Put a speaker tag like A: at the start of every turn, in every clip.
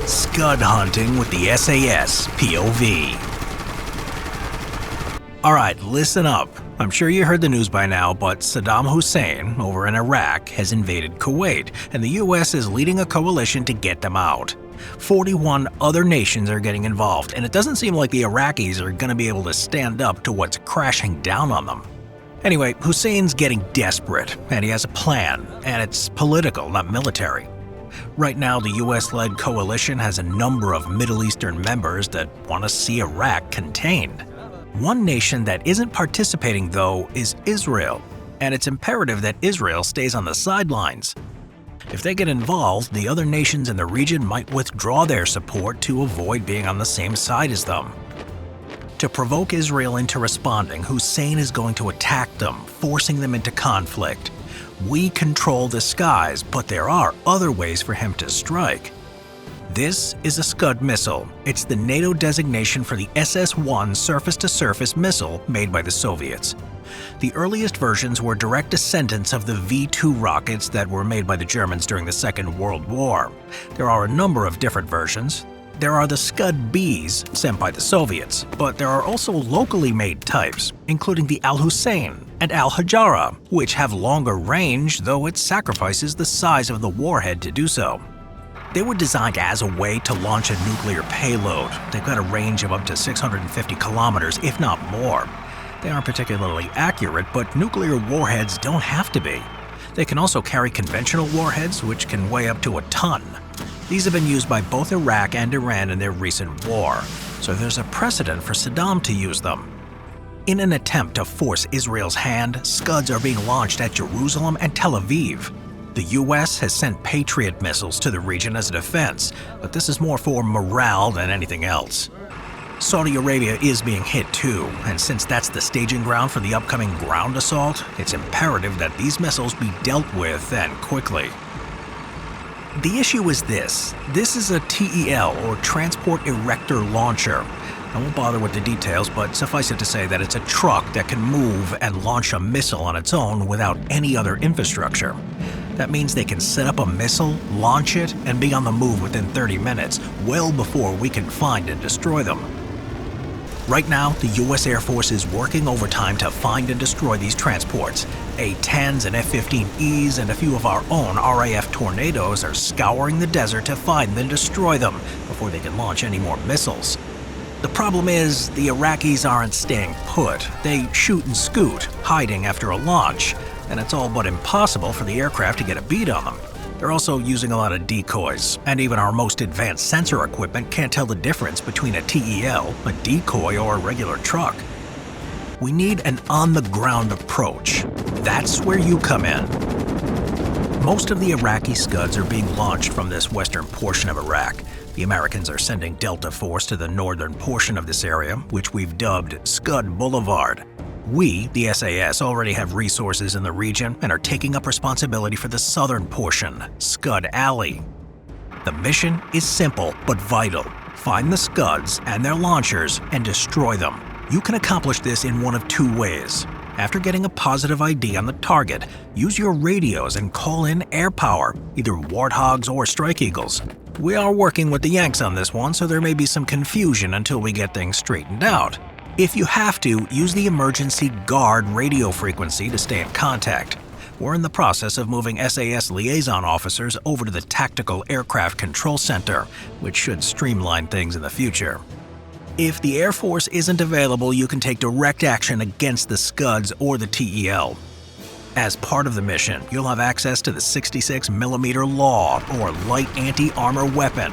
A: Scud hunting with the SAS POV. Alright, listen up. I'm sure you heard the news by now, but Saddam Hussein, over in Iraq, has invaded Kuwait, and the US is leading a coalition to get them out. 41 other nations are getting involved, and it doesn't seem like the Iraqis are going to be able to stand up to what's crashing down on them. Anyway, Hussein's getting desperate, and he has a plan, and it's political, not military. Right now, the US-led coalition has a number of Middle Eastern members that want to see Iraq contained. One nation that isn't participating, though, is Israel, and it's imperative that Israel stays on the sidelines. If they get involved, the other nations in the region might withdraw their support to avoid being on the same side as them. To provoke Israel into responding, Hussein is going to attack them, forcing them into conflict. We control the skies, but there are other ways for him to strike. This is a Scud missile. It's the NATO designation for the SS-1 surface-to-surface missile made by the Soviets. The earliest versions were direct descendants of the V-2 rockets that were made by the Germans during the Second World War. There are a number of different versions. There are the Scud-Bs sent by the Soviets, but there are also locally made types, including the Al-Hussein and Al-Hajara, which have longer range, though it sacrifices the size of the warhead to do so. They were designed as a way to launch a nuclear payload. They've got a range of up to 650 kilometers, if not more. They aren't particularly accurate, but nuclear warheads don't have to be. They can also carry conventional warheads, which can weigh up to a ton. These have been used by both Iraq and Iran in their recent war, so there's a precedent for Saddam to use them. In an attempt to force Israel's hand, Scuds are being launched at Jerusalem and Tel Aviv. The US has sent Patriot missiles to the region as a defense, but this is more for morale than anything else. Saudi Arabia is being hit too, and since that's the staging ground for the upcoming ground assault, it's imperative that these missiles be dealt with and quickly. The issue is this is a TEL, or Transport Erector Launcher. I won't bother with the details, but suffice it to say that it's a truck that can move and launch a missile on its own without any other infrastructure. That means they can set up a missile, launch it, and be on the move within 30 minutes, well before we can find and destroy them. Right now, the US Air Force is working overtime to find and destroy these transports. A-10s and F-15Es and a few of our own RAF Tornadoes are scouring the desert to find and destroy them before they can launch any more missiles. The problem is, the Iraqis aren't staying put. They shoot and scoot, hiding after a launch, and it's all but impossible for the aircraft to get a bead on them. They're also using a lot of decoys, and even our most advanced sensor equipment can't tell the difference between a TEL, a decoy, or a regular truck. We need an on-the-ground approach. That's where you come in. Most of the Iraqi Scuds are being launched from this western portion of Iraq. The Americans are sending Delta Force to the northern portion of this area, which we've dubbed Scud Boulevard. We, the SAS, already have resources in the region and are taking up responsibility for the southern portion, Scud Alley. The mission is simple but vital. Find the Scuds and their launchers and destroy them. You can accomplish this in one of two ways. After getting a positive ID on the target, use your radios and call in air power, either Warthogs or Strike Eagles. We are working with the Yanks on this one, so there may be some confusion until we get things straightened out. If you have to, use the emergency guard radio frequency to stay in contact. We're in the process of moving SAS liaison officers over to the Tactical Aircraft Control Center, which should streamline things in the future. If the Air Force isn't available, you can take direct action against the Scuds or the TEL. As part of the mission, you'll have access to the 66mm Law, or Light Anti-Armor Weapon.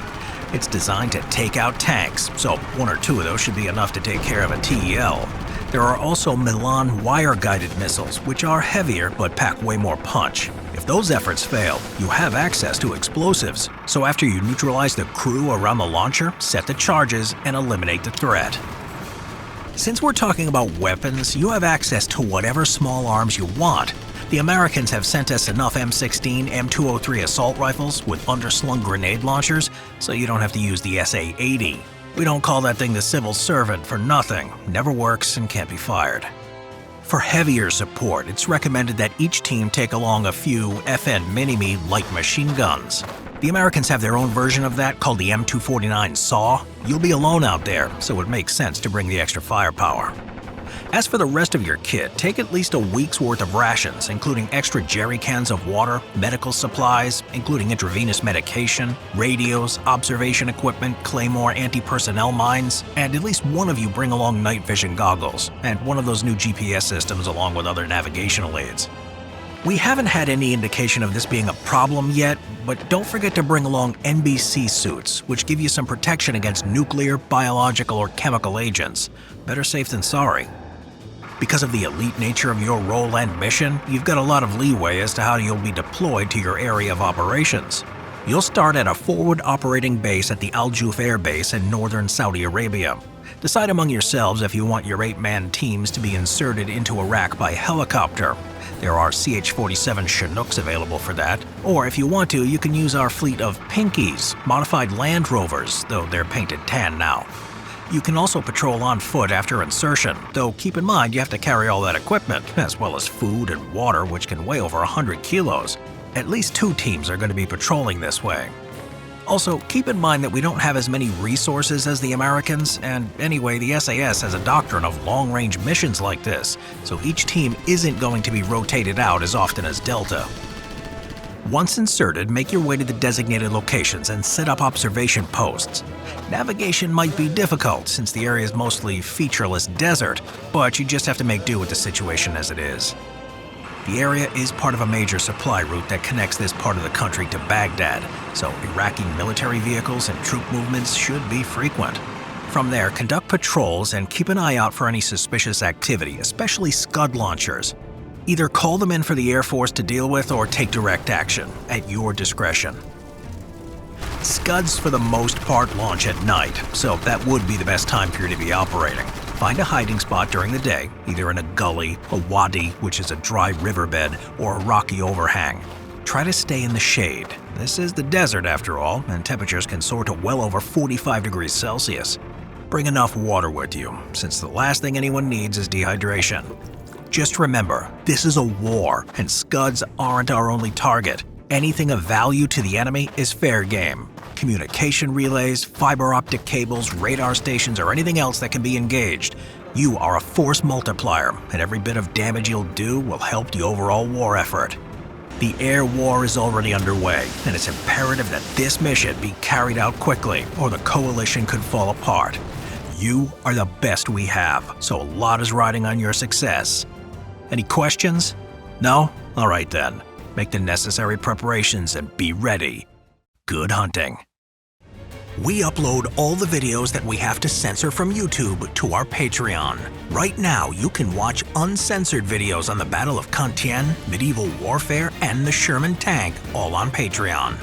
A: It's designed to take out tanks, so one or two of those should be enough to take care of a TEL. There are also Milan wire-guided missiles, which are heavier but pack way more punch. If those efforts fail, you have access to explosives, so after you neutralize the crew around the launcher, set the charges and eliminate the threat. Since we're talking about weapons, you have access to whatever small arms you want. The Americans have sent us enough M16, M203 assault rifles with underslung grenade launchers, so you don't have to use the SA-80. We don't call that thing the civil servant for nothing. Never works and can't be fired. For heavier support, it's recommended that each team take along a few FN Mini-Me light machine guns. The Americans have their own version of that called the M249 SAW. You'll be alone out there, so it makes sense to bring the extra firepower. As for the rest of your kit, take at least a week's worth of rations, including extra jerry cans of water, medical supplies, including intravenous medication, radios, observation equipment, Claymore anti-personnel mines, and at least one of you bring along night vision goggles, and one of those new GPS systems along with other navigational aids. We haven't had any indication of this being a problem yet, but don't forget to bring along NBC suits, which give you some protection against nuclear, biological, or chemical agents. Better safe than sorry. Because of the elite nature of your role and mission, you've got a lot of leeway as to how you'll be deployed to your area of operations. You'll start at a forward operating base at the Al Juf Air Base in northern Saudi Arabia. Decide among yourselves if you want your 8-man teams to be inserted into Iraq by helicopter. There are CH-47 Chinooks available for that, or if you want to, you can use our fleet of Pinkies, modified Land Rovers, though they're painted tan now. You can also patrol on foot after insertion, though keep in mind you have to carry all that equipment, as well as food and water, which can weigh over 100 kilos. At least 2 teams are going to be patrolling this way. Also, keep in mind that we don't have as many resources as the Americans, and anyway, the SAS has a doctrine of long-range missions like this, so each team isn't going to be rotated out as often as Delta. Once inserted, make your way to the designated locations and set up observation posts. Navigation might be difficult since the area is mostly featureless desert, but you just have to make do with the situation as it is. The area is part of a major supply route that connects this part of the country to Baghdad, so Iraqi military vehicles and troop movements should be frequent. From there, conduct patrols and keep an eye out for any suspicious activity, especially Scud launchers. Either call them in for the Air Force to deal with or take direct action, at your discretion. Scuds, for the most part, launch at night, so that would be the best time period to be operating. Find a hiding spot during the day, either in a gully, a wadi, which is a dry riverbed, or a rocky overhang. Try to stay in the shade. This is the desert after all, and temperatures can soar to well over 45 degrees Celsius. Bring enough water with you, since the last thing anyone needs is dehydration. Just remember, this is a war, and Scuds aren't our only target. Anything of value to the enemy is fair game. Communication relays, fiber optic cables, radar stations, or anything else that can be engaged. You are a force multiplier, and every bit of damage you'll do will help the overall war effort. The air war is already underway, and it's imperative that this mission be carried out quickly, or the coalition could fall apart. You are the best we have, so a lot is riding on your success. Any questions? No? All right then. Make the necessary preparations and be ready. Good hunting. We upload all the videos that we have to censor from YouTube to our Patreon. Right now, you can watch uncensored videos on the Battle of Kantien, medieval warfare, and the Sherman tank, all on Patreon.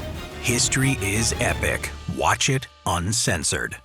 A: History is epic. Watch it uncensored.